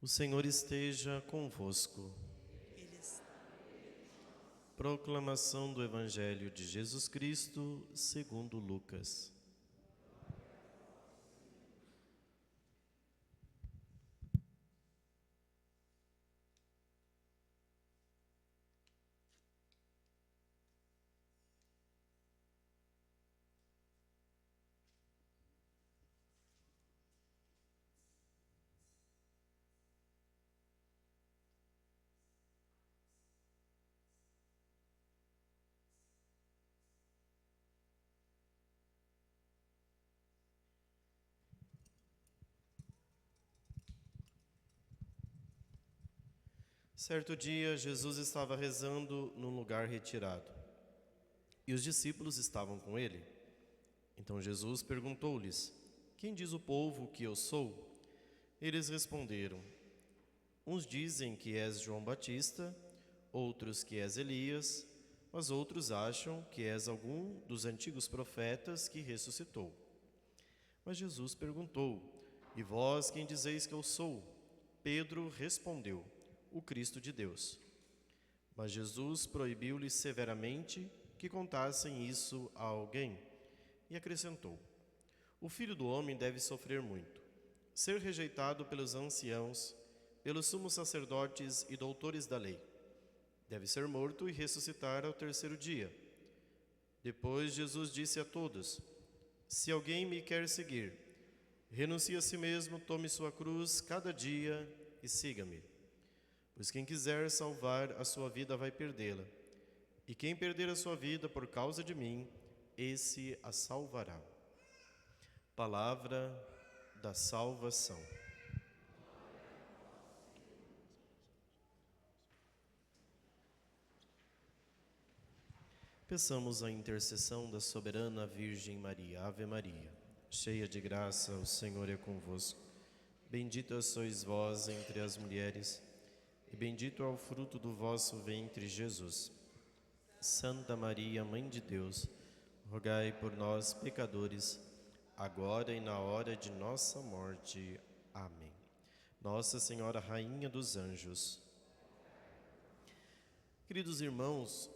O Senhor esteja convosco. Proclamação do Evangelho de Jesus Cristo segundo Lucas. Certo dia, Jesus estava rezando num lugar retirado, e os discípulos estavam com ele. Então Jesus perguntou-lhes: Quem diz o povo que eu sou? Eles responderam: Uns dizem que és João Batista, outros que és Elias, mas outros acham que és algum dos antigos profetas que ressuscitou. Mas Jesus perguntou: E vós quem dizeis que eu sou? Pedro respondeu: O Cristo de Deus. Mas Jesus proibiu-lhes severamente que contassem isso a alguém e acrescentou: O Filho do Homem deve sofrer muito, ser rejeitado pelos anciãos, pelos sumos sacerdotes e doutores da lei. Deve ser morto e ressuscitar ao terceiro dia. Depois Jesus disse a todos: Se alguém me quer seguir, renuncie a si mesmo, tome sua cruz cada dia e siga-me. Pois quem quiser salvar a sua vida vai perdê-la, e quem perder a sua vida por causa de mim, esse a salvará. Palavra da salvação. Peçamos a intercessão da soberana Virgem Maria. Ave Maria, cheia de graça, o Senhor é convosco. Bendita sois vós entre as mulheres, e bendito é o fruto do vosso ventre, Jesus. Santa Maria, Mãe de Deus, rogai por nós, pecadores, agora e na hora de nossa morte. Amém. Nossa Senhora, Rainha dos Anjos. Queridos irmãos,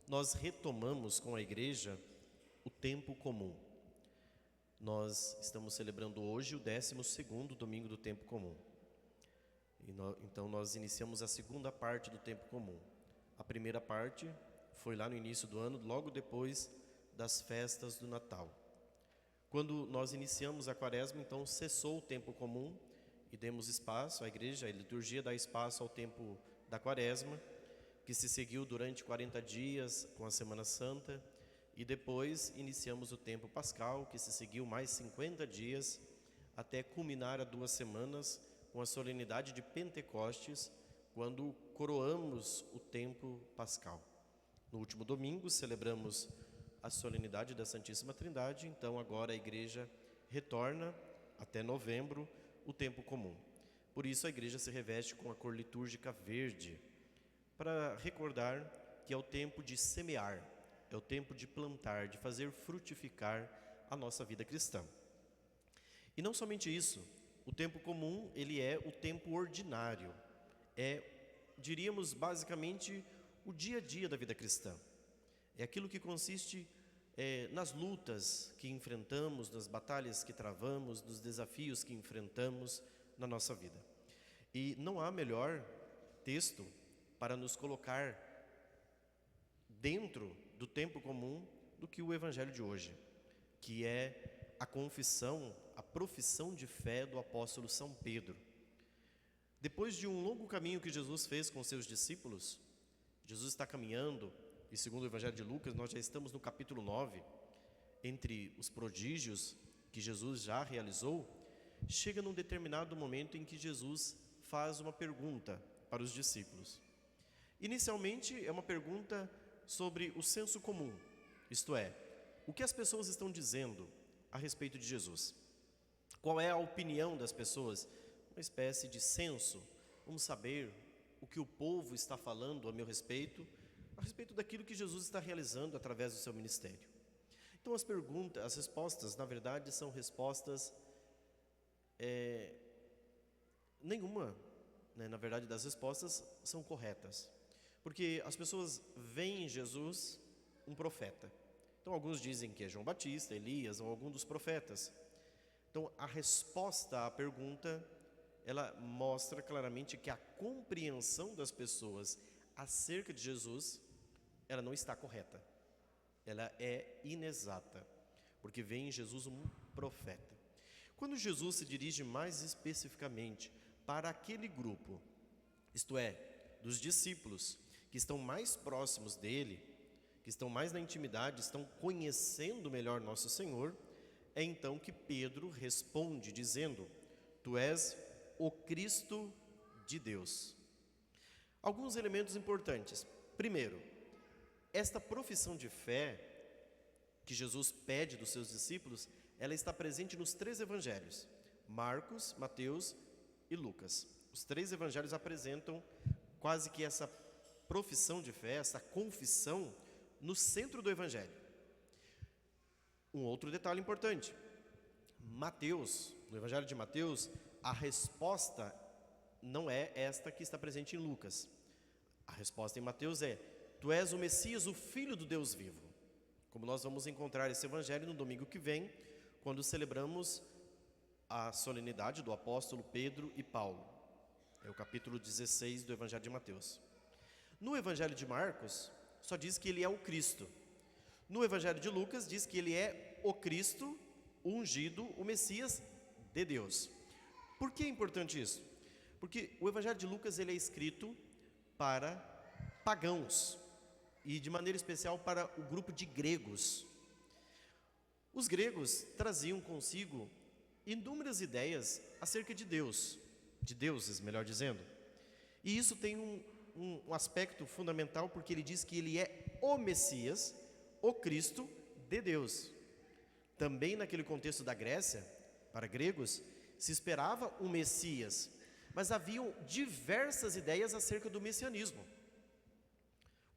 nós retomamos com a Igreja o tempo comum. Nós estamos celebrando hoje o 12º domingo do tempo comum. Então nós iniciamos a segunda parte do tempo comum. A primeira parte foi lá no início do ano, logo depois das festas do Natal. Quando nós iniciamos a Quaresma, então cessou o tempo comum e demos espaço, a Igreja, a liturgia dá espaço ao tempo da Quaresma, que se seguiu durante 40 dias com a Semana Santa, e depois iniciamos o tempo pascal, que se seguiu mais 50 dias, até culminar a 2 semanas com a solenidade de Pentecostes, quando coroamos o tempo pascal. No último domingo celebramos a solenidade da Santíssima Trindade, então agora a Igreja retorna até novembro o tempo comum. Por isso a Igreja se reveste com a cor litúrgica verde, para recordar que é o tempo de semear, é o tempo de plantar, de fazer frutificar a nossa vida cristã. E não somente isso, o tempo comum, ele é o tempo ordinário, diríamos basicamente, o dia a dia da vida cristã. É aquilo que consiste nas lutas que enfrentamos, nas batalhas que travamos, nos desafios que enfrentamos na nossa vida. E não há melhor texto para nos colocar dentro do tempo comum do que o Evangelho de hoje, que é a confissão, a profissão de fé do apóstolo São Pedro. Depois de um longo caminho que Jesus fez com seus discípulos, Jesus está caminhando, e segundo o Evangelho de Lucas, nós já estamos no capítulo 9, entre os prodígios que Jesus já realizou, chega num determinado momento em que Jesus faz uma pergunta para os discípulos. Inicialmente é uma pergunta sobre o senso comum, isto é, o que as pessoas estão dizendo a respeito de Jesus. Qual é a opinião das pessoas? Uma espécie de censo. Vamos saber o que o povo está falando a meu respeito, a respeito daquilo que Jesus está realizando através do seu ministério. Então as respostas, na verdade, são respostas nenhuma né, na verdade, das respostas são corretas. Porque as pessoas veem em Jesus um profeta. Então, alguns dizem que é João Batista, Elias ou algum dos profetas. Então, a resposta à pergunta, ela mostra claramente que a compreensão das pessoas acerca de Jesus, ela não está correta. Ela é inexata, porque vê em Jesus um profeta. Quando Jesus se dirige mais especificamente para aquele grupo, isto é, dos discípulos, que estão mais próximos dele, que estão mais na intimidade, estão conhecendo melhor nosso Senhor, é então que Pedro responde dizendo: Tu és o Cristo de Deus. Alguns elementos importantes. Primeiro, esta profissão de fé que Jesus pede dos seus discípulos, ela está presente nos 3 evangelhos, Marcos, Mateus e Lucas. Os 3 evangelhos apresentam quase que essa profissão de fé, essa confissão no centro do evangelho. Um outro detalhe importante, Mateus, no evangelho de Mateus, a resposta não é esta que está presente em Lucas. A resposta em Mateus é: Tu és o Messias, o Filho do Deus vivo. Como nós vamos encontrar esse evangelho no domingo que vem, quando celebramos a solenidade do apóstolo Pedro e Paulo. É o capítulo 16 do evangelho de Mateus. No evangelho de Marcos, só diz que ele é o Cristo. No evangelho de Lucas, diz que ele é o Cristo, o ungido, o Messias de Deus. Por que é importante isso? Porque o evangelho de Lucas ele é escrito para pagãos, e de maneira especial para o grupo de gregos. Os gregos traziam consigo inúmeras ideias acerca de Deus, de deuses, melhor dizendo. E isso tem um aspecto fundamental, porque ele diz que ele é o Messias, o Cristo de Deus. Também naquele contexto da Grécia, para gregos, se esperava um Messias, mas haviam diversas ideias acerca do messianismo.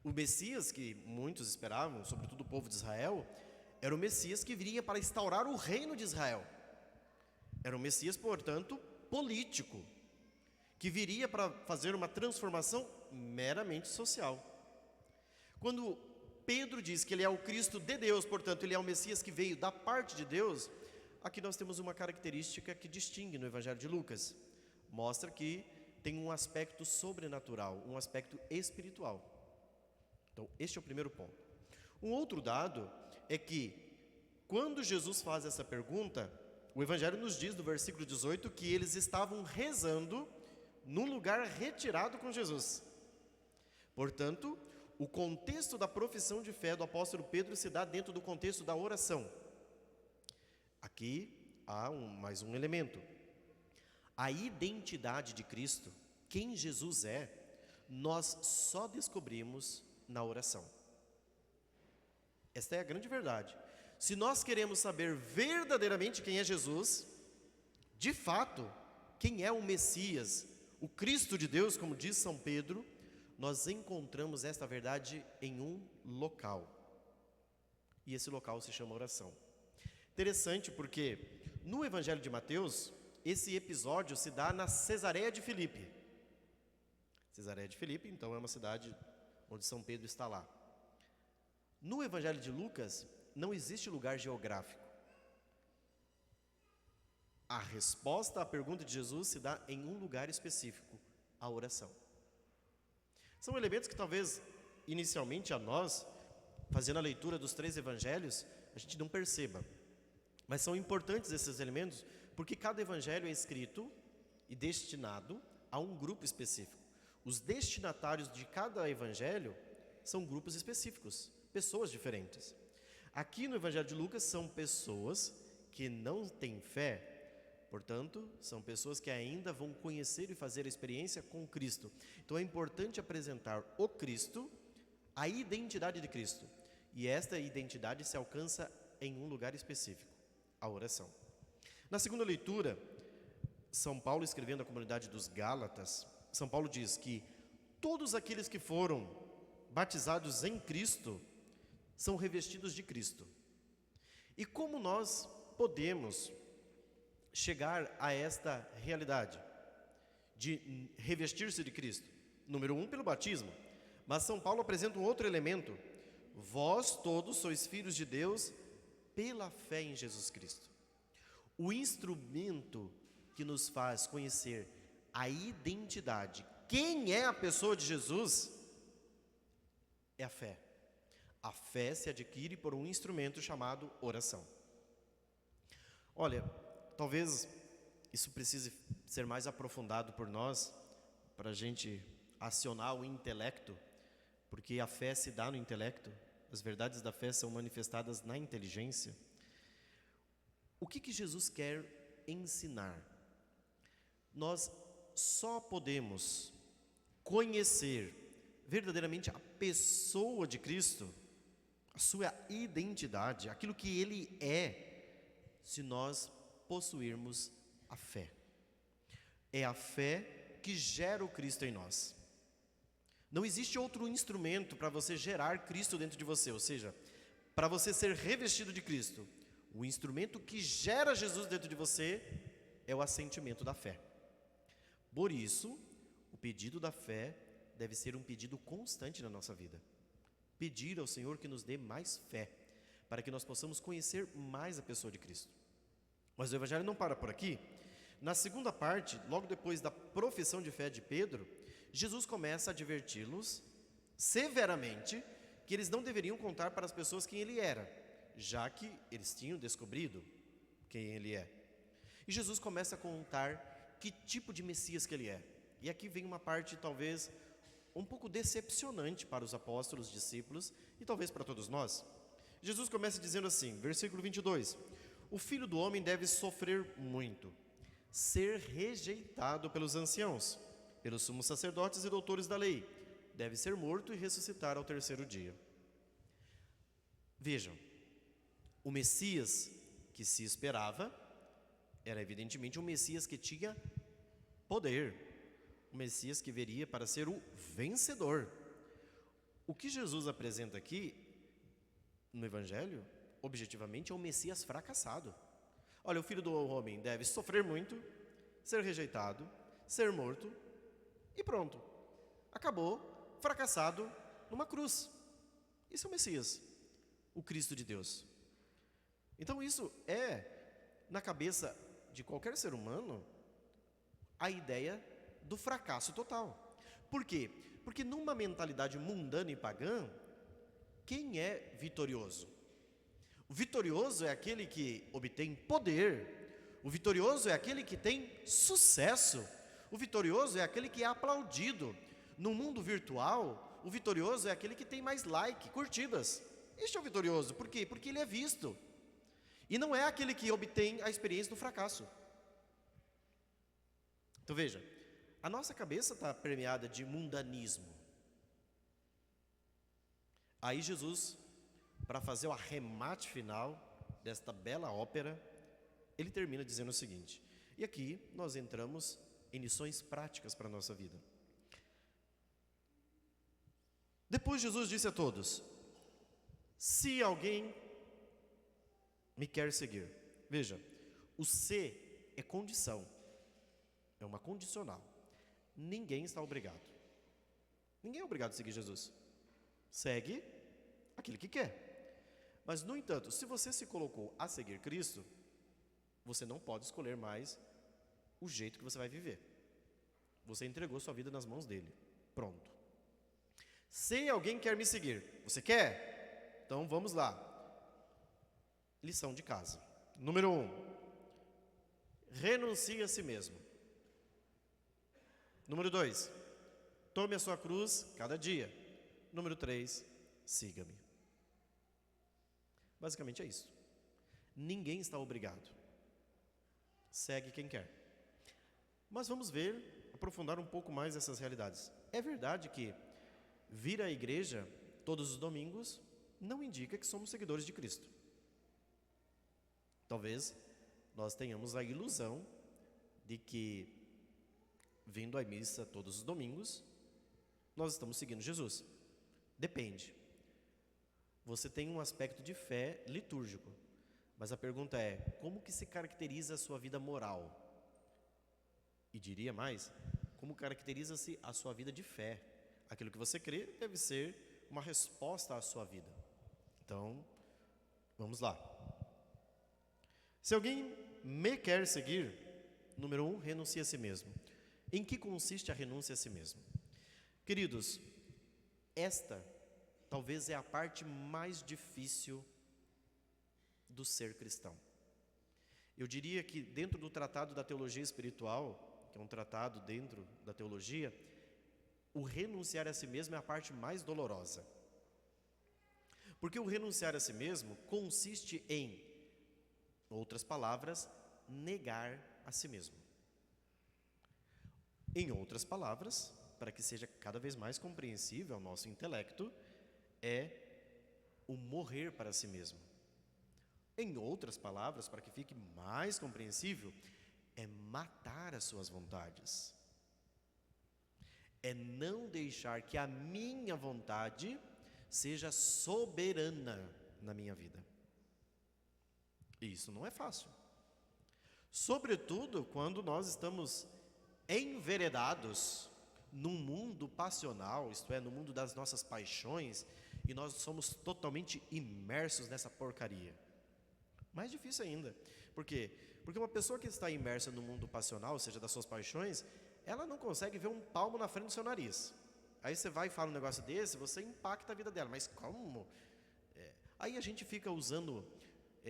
O Messias que muitos esperavam, sobretudo o povo de Israel, era o Messias que viria para instaurar o reino de Israel. Era um Messias, portanto, político, que viria para fazer uma transformação meramente social. Quando Pedro diz que ele é o Cristo de Deus, portanto, ele é o Messias que veio da parte de Deus, aqui nós temos uma característica que distingue no Evangelho de Lucas. Mostra que tem um aspecto sobrenatural, um aspecto espiritual. Então, este é o primeiro ponto. Um outro dado é que, quando Jesus faz essa pergunta, o Evangelho nos diz, no versículo 18, que eles estavam rezando num lugar retirado com Jesus. Portanto, o contexto da profissão de fé do apóstolo Pedro se dá dentro do contexto da oração. Aqui há mais um elemento. A identidade de Cristo, quem Jesus é, nós só descobrimos na oração. Esta é a grande verdade. Se nós queremos saber verdadeiramente quem é Jesus, de fato, quem é o Messias, o Cristo de Deus, como diz São Pedro, nós encontramos esta verdade em um local. E esse local se chama oração. Interessante porque no Evangelho de Mateus, esse episódio se dá na Cesareia de Filipe. Cesareia de Filipe, então, é uma cidade onde São Pedro está lá. No Evangelho de Lucas, não existe lugar geográfico. A resposta à pergunta de Jesus se dá em um lugar específico, a oração. São elementos que talvez, inicialmente, a nós, fazendo a leitura dos 3 evangelhos, a gente não perceba. Mas são importantes esses elementos, porque cada evangelho é escrito e destinado a um grupo específico. Os destinatários de cada evangelho são grupos específicos, pessoas diferentes. Aqui no Evangelho de Lucas são pessoas que não têm fé, portanto, são pessoas que ainda vão conhecer e fazer a experiência com Cristo. Então é importante apresentar o Cristo, a identidade de Cristo. E esta identidade se alcança em um lugar específico, a oração. Na segunda leitura, São Paulo escrevendo à comunidade dos Gálatas, São Paulo diz que todos aqueles que foram batizados em Cristo são revestidos de Cristo. E como nós podemos chegar a esta realidade? de revestir-se de Cristo? Número 1, pelo batismo. Mas São Paulo apresenta um outro elemento. Vós todos sois filhos de Deus pela fé em Jesus Cristo. O instrumento que nos faz conhecer a identidade, quem é a pessoa de Jesus, é a fé. A fé se adquire por um instrumento chamado oração. Olha, talvez isso precise ser mais aprofundado por nós, para a gente acionar o intelecto, porque a fé se dá no intelecto, as verdades da fé são manifestadas na inteligência. O que Jesus quer ensinar? Nós só podemos conhecer verdadeiramente a pessoa de Cristo, a sua identidade, aquilo que Ele é, se nós possuirmos a fé. É a fé que gera o Cristo em nós. Não existe outro instrumento para você gerar Cristo dentro de você, ou seja, para você ser revestido de Cristo. O instrumento que gera Jesus dentro de você é o assentimento da fé. Por isso, o pedido da fé deve ser um pedido constante na nossa vida. Pedir ao Senhor que nos dê mais fé, para que nós possamos conhecer mais a pessoa de Cristo. Mas o Evangelho não para por aqui. Na segunda parte, logo depois da profissão de fé de Pedro, Jesus começa a adverti-los severamente que eles não deveriam contar para as pessoas quem ele era, já que eles tinham descobrido quem ele é. E Jesus começa a contar que tipo de Messias que ele é. E aqui vem uma parte talvez um pouco decepcionante para os apóstolos, discípulos e talvez para todos nós. Jesus começa dizendo assim, versículo 22, o Filho do Homem deve sofrer muito, ser rejeitado pelos anciãos, pelos sumos sacerdotes e doutores da lei, deve ser morto e ressuscitar ao terceiro dia. Vejam, o Messias que se esperava era evidentemente um Messias que tinha poder, um Messias que viria para ser o vencedor. O que Jesus apresenta aqui no Evangelho, objetivamente, é um Messias fracassado. Olha, o Filho do Homem deve sofrer muito, ser rejeitado, ser morto e pronto. Acabou, fracassado numa cruz. Isso é o Messias, o Cristo de Deus. Então isso é, na cabeça de qualquer ser humano, a ideia do fracasso total. Por quê? Porque numa mentalidade mundana e pagã, quem é vitorioso? O vitorioso é aquele que obtém poder. O vitorioso é aquele que tem sucesso. O vitorioso é aquele que é aplaudido. No mundo virtual, o vitorioso é aquele que tem mais like, curtidas. Este é o vitorioso. Por quê? Porque ele é visto. E não é aquele que obtém a experiência do fracasso. Então veja, a nossa cabeça está permeada de mundanismo. Aí Jesus, para fazer o arremate final desta bela ópera, ele termina dizendo o seguinte, e aqui nós entramos em lições práticas para a nossa vida. Depois Jesus disse a todos, se alguém me quer seguir, veja, o se é condição, é uma condicional, ninguém está obrigado, ninguém é obrigado a seguir Jesus, segue aquele que quer. Mas, no entanto, se você se colocou a seguir Cristo, você não pode escolher mais o jeito que você vai viver. Você entregou sua vida nas mãos dele. Pronto. Se alguém quer me seguir, você quer? Então vamos lá. Lição de casa. Número 1. Renuncie a si mesmo. Número 2. Tome a sua cruz cada dia. Número 3. Siga-me. Basicamente é isso. Ninguém está obrigado. Segue quem quer. Mas vamos ver, aprofundar um pouco mais essas realidades. É verdade que vir à igreja todos os domingos não indica que somos seguidores de Cristo. Talvez nós tenhamos a ilusão de que, vindo à missa todos os domingos, nós estamos seguindo Jesus. Depende. Você tem um aspecto de fé litúrgico, mas a pergunta é, como que se caracteriza a sua vida moral? E diria mais, como caracteriza-se a sua vida de fé. Aquilo que você crê deve ser uma resposta à sua vida. Então, vamos lá. Se alguém me quer seguir, número 1, renuncie a si mesmo. Em que consiste a renúncia a si mesmo? Queridos, esta talvez é a parte mais difícil do ser cristão. Eu diria que dentro do Tratado da Teologia Espiritual, que é um tratado dentro da teologia, o renunciar a si mesmo é a parte mais dolorosa. Porque o renunciar a si mesmo consiste em, outras palavras, negar a si mesmo. Em outras palavras, para que seja cada vez mais compreensível ao nosso intelecto, é o morrer para si mesmo. Em outras palavras, para que fique mais compreensível, é matar as suas vontades. É não deixar que a minha vontade seja soberana na minha vida. E isso não é fácil. Sobretudo quando nós estamos enveredados num mundo passional, isto é, no mundo das nossas paixões, e nós somos totalmente imersos nessa porcaria. Mais difícil ainda. Por quê? Porque uma pessoa que está imersa no mundo passional, ou seja, das suas paixões, ela não consegue ver um palmo na frente do seu nariz. Aí você vai e fala um negócio desse, você impacta a vida dela. Mas como? Aí a gente fica usando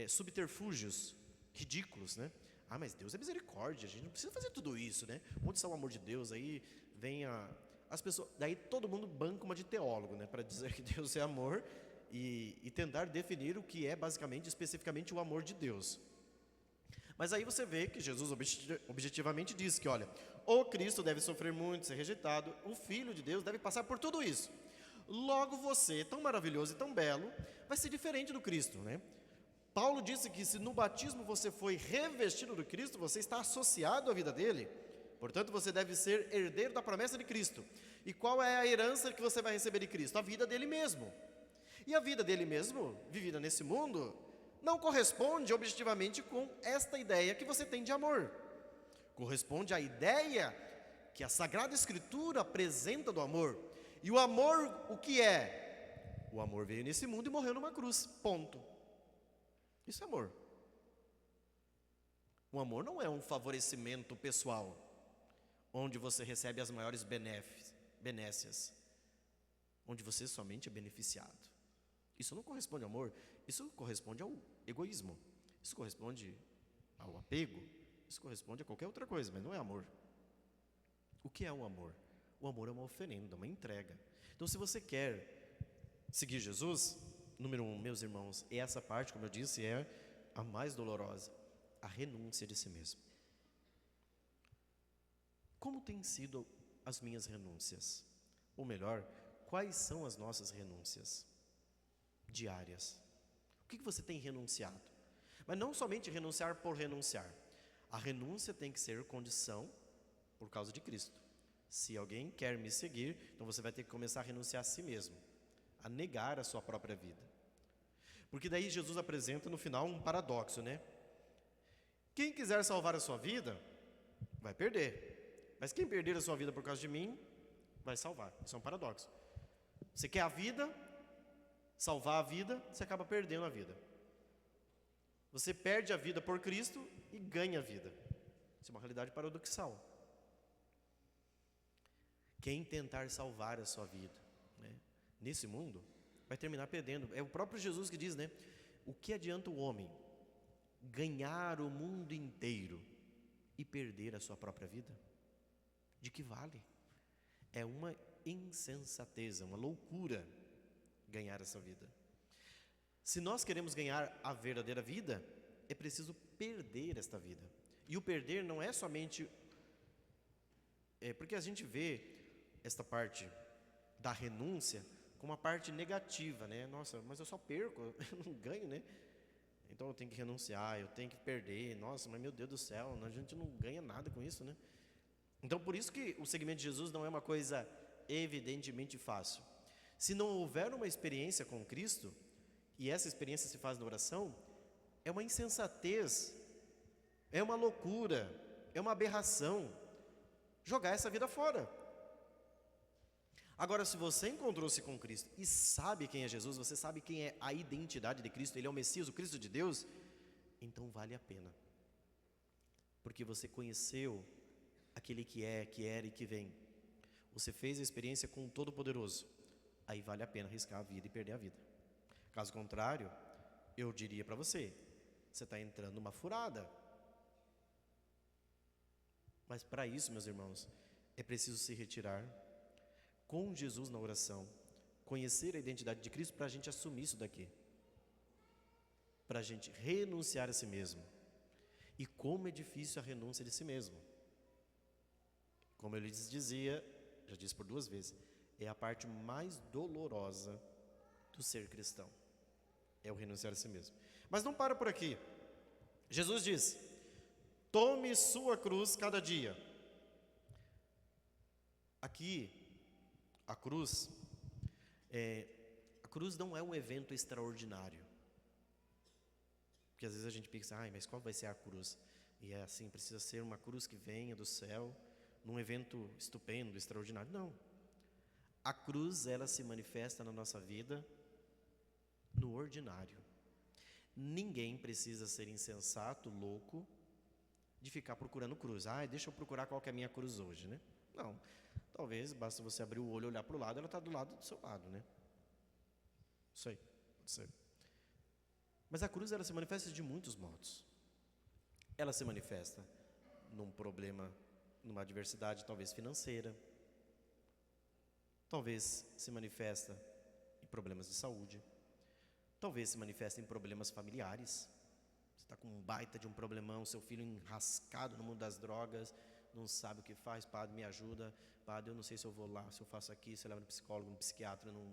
subterfúgios ridículos, né? Ah, mas Deus é misericórdia, a gente não precisa fazer tudo isso, né? Onde está o amor de Deus? Aí vem as pessoas, daí todo mundo banca uma de teólogo, né? Para dizer que Deus é amor e tentar definir o que é basicamente, especificamente o amor de Deus. Mas aí você vê que Jesus objetivamente diz que, olha, o Cristo deve sofrer muito, ser rejeitado, o Filho de Deus deve passar por tudo isso. Logo você, tão maravilhoso e tão belo, vai ser diferente do Cristo, né? Paulo disse que se no batismo você foi revestido do Cristo, você está associado à vida dele. Portanto, você deve ser herdeiro da promessa de Cristo. E qual é a herança que você vai receber de Cristo? A vida dele mesmo. E a vida dele mesmo, vivida nesse mundo, não corresponde objetivamente com esta ideia que você tem de amor. Corresponde à ideia que a Sagrada Escritura apresenta do amor. E o amor, o que é? O amor veio nesse mundo e morreu numa cruz, ponto. Isso é amor. O amor não é um favorecimento pessoal, onde você recebe as maiores benécias, onde você somente é beneficiado. Isso não corresponde ao amor, isso corresponde ao egoísmo, isso corresponde ao apego, isso corresponde a qualquer outra coisa, mas não é amor. O que é o amor? O amor é uma oferenda, uma entrega. Então, se você quer seguir Jesus, número 1, meus irmãos, e essa parte, como eu disse, é a mais dolorosa, a renúncia de si mesmo. Como têm sido as minhas renúncias? Ou melhor, quais são as nossas renúncias diárias? O que você tem renunciado? Mas não somente renunciar por renunciar. A renúncia tem que ser condição por causa de Cristo. Se alguém quer me seguir, então você vai ter que começar a renunciar a si mesmo, a negar a sua própria vida. Porque daí Jesus apresenta no final um paradoxo, né? Quem quiser salvar a sua vida, vai perder. Mas quem perder a sua vida por causa de mim, vai salvar. Isso é um paradoxo. Você quer a vida, salvar a vida, você acaba perdendo a vida. Você perde a vida por Cristo e ganha a vida. Isso é uma realidade paradoxal. Quem tentar salvar a sua vida, né, nesse mundo, vai terminar perdendo. É o próprio Jesus que diz, né? O que adianta o homem ganhar o mundo inteiro e perder a sua própria vida? De que vale? É uma insensatez, uma loucura ganhar essa vida. Se nós queremos ganhar a verdadeira vida, é preciso perder esta vida. E o perder não é somente... porque a gente vê esta parte da renúncia como uma parte negativa, né? Nossa, mas eu só perco, eu não ganho, né? Então eu tenho que renunciar, eu tenho que perder. Nossa, mas meu Deus do céu, a gente não ganha nada com isso, né? Então por isso que o seguimento de Jesus não é uma coisa evidentemente fácil. Se não houver uma experiência com Cristo, e essa experiência se faz na oração, é uma insensatez, é uma loucura, é uma aberração jogar essa vida fora. Agora, se você encontrou-se com Cristo e sabe quem é Jesus, você sabe quem é a identidade de Cristo, Ele é o Messias, o Cristo de Deus, então vale a pena. Porque você conheceu aquele que é, que era e que vem. Você fez a experiência com o Todo-Poderoso. Aí vale a pena arriscar a vida e perder a vida. Caso contrário, eu diria para você, você está entrando numa furada. Mas para isso, meus irmãos, é preciso se retirar com Jesus na oração, conhecer a identidade de Cristo para a gente assumir isso daqui, para a gente renunciar a si mesmo. E como é difícil a renúncia de si mesmo. Como eu lhes dizia, já disse por 2 vezes, é a parte mais dolorosa do ser cristão, é o renunciar a si mesmo. Mas não para por aqui. Jesus diz: tome sua cruz cada dia. Aqui, a cruz não é um evento extraordinário. Porque às vezes a gente pensa, mas qual vai ser a cruz? E é assim, precisa ser uma cruz que venha do céu, num evento estupendo, extraordinário. Não. A cruz, ela se manifesta na nossa vida no ordinário. Ninguém precisa ser insensato, louco, de ficar procurando cruz. Deixa eu procurar qual que é a minha cruz hoje, né? Não. Talvez basta você abrir o olho e olhar para o lado, ela está do lado do seu lado, né? Isso aí, pode ser. Mas a cruz, ela se manifesta de muitos modos. Ela se manifesta num problema, numa adversidade talvez financeira. Talvez se manifesta em problemas de saúde. Talvez se manifeste em problemas familiares. Você está com um baita de um problemão, seu filho enrascado no mundo das drogas, não sabe o que faz. Padre, me ajuda. Padre, eu não sei se eu vou lá, se eu faço aqui, se eu levo no psicólogo, no psiquiatra, no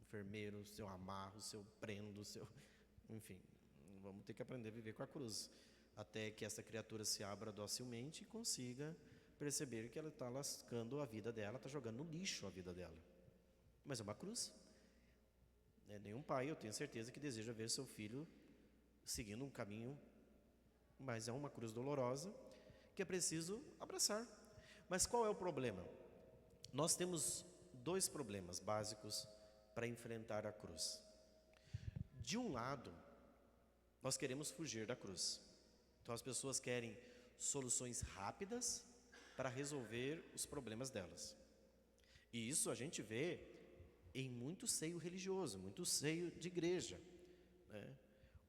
enfermeiro, se eu amarro, se eu prendo, se eu... Enfim, vamos ter que aprender a viver com a cruz, até que essa criatura se abra docilmente e consiga perceber que ela está lascando a vida dela, está jogando no lixo a vida dela. Mas é uma cruz. Nenhum pai, eu tenho certeza, que deseja ver seu filho seguindo um caminho, mas é uma cruz dolorosa que é preciso abraçar. Mas qual é o problema? Nós temos 2 problemas básicos para enfrentar a cruz. De um lado, nós queremos fugir da cruz. Então as pessoas querem soluções rápidas para resolver os problemas delas. E isso a gente vê em muito seio religioso, muito seio de igreja, né?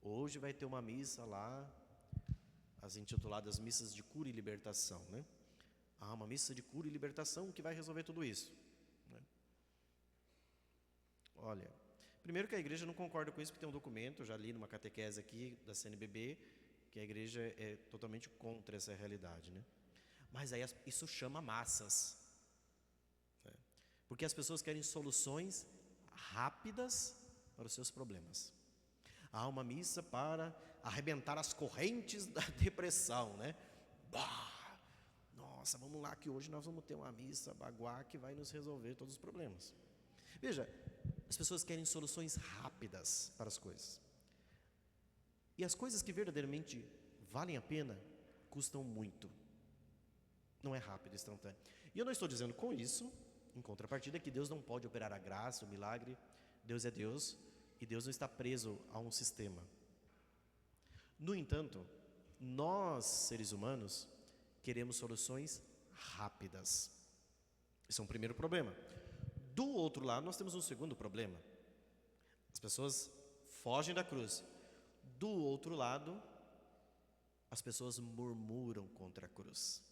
Hoje vai ter uma missa lá, as intituladas missas de cura e libertação, né? Uma missa de cura e libertação que vai resolver tudo isso, né? Olha, primeiro que a igreja não concorda com isso, porque tem um documento, eu já li numa catequese aqui da CNBB, que a igreja é totalmente contra essa realidade, né? Mas aí isso chama massas, né? Porque as pessoas querem soluções rápidas para os seus problemas. Há uma missa para arrebentar as correntes da depressão, né? Nossa, vamos lá que hoje nós vamos ter uma missa baguá que vai nos resolver todos os problemas. Veja, as pessoas querem soluções rápidas para as coisas. E as coisas que verdadeiramente valem a pena custam muito. Não é rápido, instantâneo. E eu não estou dizendo com isso, em contrapartida, que Deus não pode operar a graça, o milagre. Deus é Deus e Deus não está preso a um sistema. No entanto, nós, seres humanos, queremos soluções rápidas. Esse é um primeiro problema. Do outro lado, nós temos um segundo problema. As pessoas fogem da cruz. Do outro lado, as pessoas murmuram contra a cruz.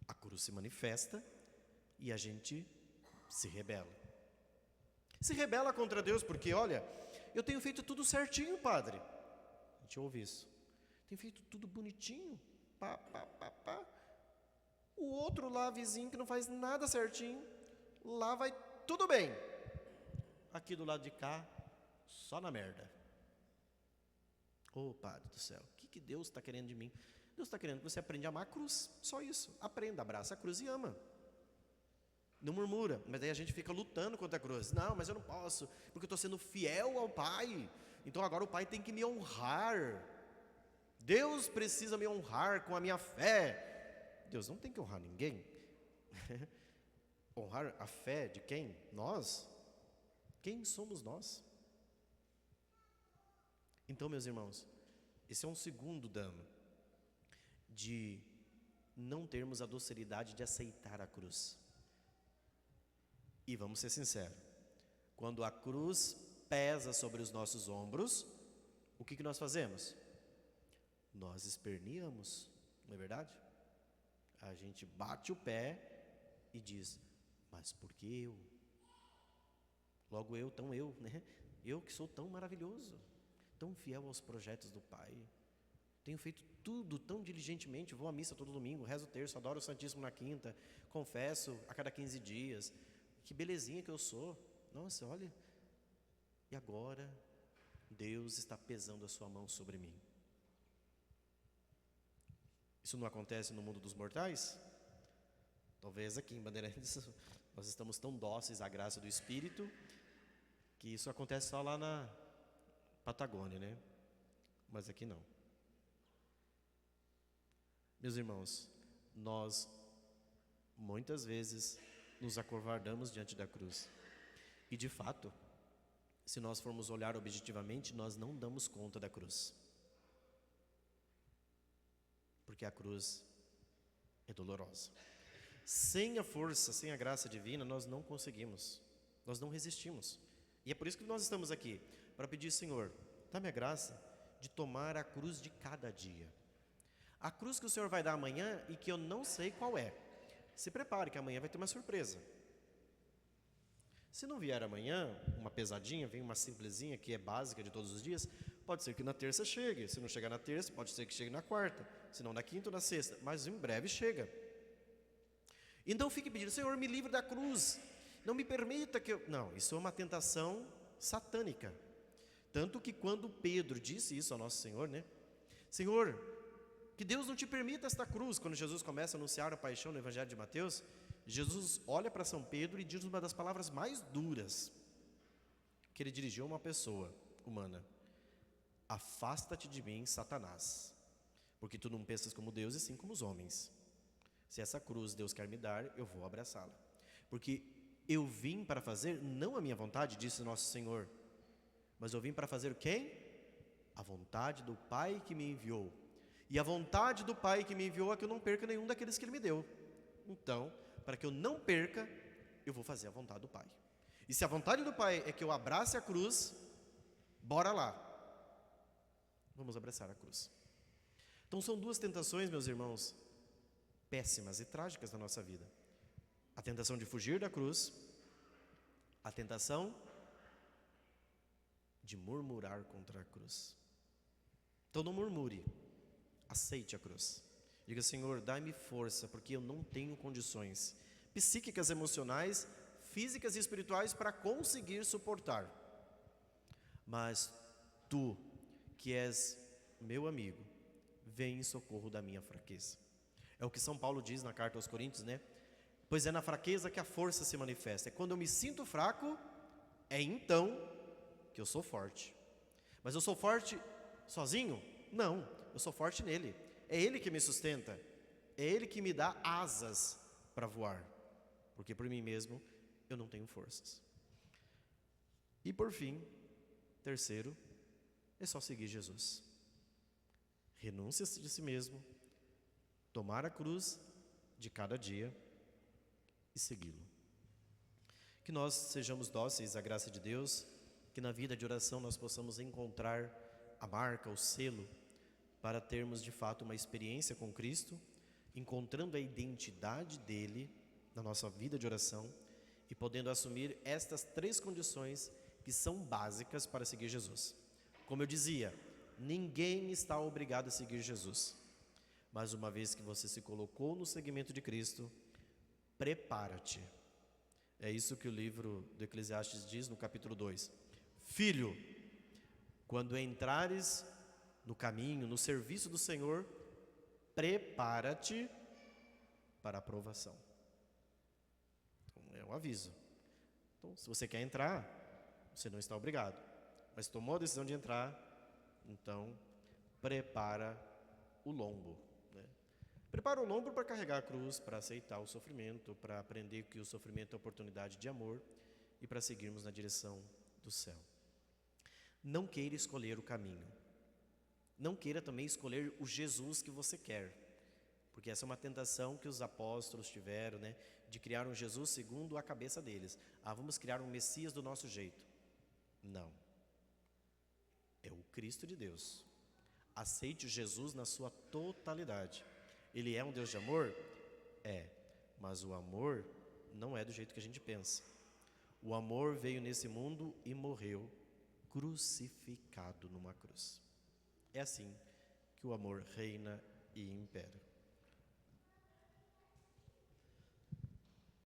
A cruz se manifesta e a gente se rebela. Se rebela contra Deus porque, olha, eu tenho feito tudo certinho, padre. A gente ouve isso. Tenho feito tudo bonitinho. O outro lá, vizinho, que não faz nada certinho, lá vai tudo bem. Aqui do lado de cá, só na merda. Padre do céu, o que Deus está querendo de mim? Deus está querendo que você aprenda a amar a cruz, só isso. Aprenda, abraça a cruz e ama. Não murmura, mas aí a gente fica lutando contra a cruz. Não, mas eu não posso, porque eu estou sendo fiel ao Pai. Então agora o Pai tem que me honrar. Deus precisa me honrar com a minha fé. Deus não tem que honrar ninguém. Honrar a fé de quem? Nós. Quem somos nós? Então, meus irmãos, esse é um segundo dano de não termos a docilidade de aceitar a cruz. E vamos ser sinceros, quando a cruz pesa sobre os nossos ombros, o que nós fazemos? Nós esperneamos, não é verdade? A gente bate o pé e diz, mas por que eu? Logo eu, tão eu, né? Eu que sou tão maravilhoso, tão fiel aos projetos do Pai, tenho feito tudo tão diligentemente, vou à missa todo domingo, rezo o terço, adoro o Santíssimo na quinta, confesso a cada 15 dias, que belezinha que eu sou, nossa, olha, e agora Deus está pesando a sua mão sobre mim. Isso não acontece no mundo dos mortais? Talvez aqui em Bandeirantes nós estamos tão dóceis à graça do Espírito, que isso acontece só lá na Patagônia, né? Mas aqui não. Meus irmãos, nós muitas vezes nos acovardamos diante da cruz. E de fato, se nós formos olhar objetivamente, nós não damos conta da cruz. Porque a cruz é dolorosa. Sem a força, sem a graça divina, nós não conseguimos. Nós não resistimos. E é por isso que nós estamos aqui, para pedir, Senhor, dá-me a graça de tomar a cruz de cada dia. A cruz que o Senhor vai dar amanhã e que eu não sei qual é. Se prepare que amanhã vai ter uma surpresa. Se não vier amanhã, uma pesadinha, vem uma simplesinha que é básica de todos os dias, pode ser que na terça chegue. Se não chegar na terça, pode ser que chegue na quarta. Se não na quinta ou na sexta, mas em breve chega. Então fique pedindo, Senhor, me livre da cruz. Não me permita que eu... Não, isso é uma tentação satânica. Tanto que quando Pedro disse isso ao nosso Senhor, né? Senhor, que Deus não te permita esta cruz. Quando Jesus começa a anunciar a paixão no Evangelho de Mateus, Jesus olha para São Pedro e diz uma das palavras mais duras que ele dirigiu a uma pessoa humana: afasta-te de mim, Satanás, porque tu não pensas como Deus e sim como os homens. Se essa cruz Deus quer me dar, eu vou abraçá-la, porque eu vim para fazer não a minha vontade, disse nosso Senhor, mas eu vim para fazer quem? A vontade do Pai que me enviou. E a vontade do Pai que me enviou é que eu não perca nenhum daqueles que Ele me deu. Então, para que eu não perca, eu vou fazer a vontade do Pai. E se a vontade do Pai é que eu abrace a cruz, bora lá. Vamos abraçar a cruz. Então são duas tentações, meus irmãos, péssimas e trágicas na nossa vida. A tentação de fugir da cruz, a tentação de murmurar contra a cruz. Então não murmure, aceite a cruz. Diga, Senhor, dai-me força, porque eu não tenho condições psíquicas, emocionais, físicas e espirituais para conseguir suportar. Mas Tu, que és meu amigo, vem em socorro da minha fraqueza. É o que São Paulo diz na carta aos Coríntios, né? Pois é na fraqueza que a força se manifesta. É quando eu me sinto fraco, é então que eu sou forte. Mas eu sou forte sozinho? Não, eu sou forte nele. É Ele que me sustenta. É Ele que me dá asas para voar. Porque por mim mesmo eu não tenho forças. E por fim, terceiro, é só seguir Jesus. Renúncia de si mesmo, tomar a cruz de cada dia e segui-lo. Que nós sejamos dóceis à graça de Deus, que na vida de oração nós possamos encontrar a marca, o selo, para termos de fato uma experiência com Cristo, encontrando a identidade dele na nossa vida de oração e podendo assumir estas três condições que são básicas para seguir Jesus. Como eu dizia, ninguém está obrigado a seguir Jesus, mas uma vez que você se colocou no seguimento de Cristo, prepara-te. É isso que o livro do Eclesiastes diz no capítulo 2. Filho, quando entrares no caminho, no serviço do Senhor, prepara-te para a aprovação. Então, é um aviso. Então, se você quer entrar, você não está obrigado. Mas tomou a decisão de entrar, então prepara o lombo, né? Prepara o lombo para carregar a cruz, para aceitar o sofrimento, para aprender que o sofrimento é oportunidade de amor e para seguirmos na direção do céu. Não queira escolher o caminho. Não queira também escolher o Jesus que você quer, porque essa é uma tentação que os apóstolos tiveram, né? De criar um Jesus segundo a cabeça deles. Vamos criar um Messias do nosso jeito. Não. É o Cristo de Deus. Aceite o Jesus na sua totalidade. Ele é um Deus de amor? É. Mas o amor não é do jeito que a gente pensa. O amor veio nesse mundo e morreu crucificado numa cruz. É assim que o amor reina e impera.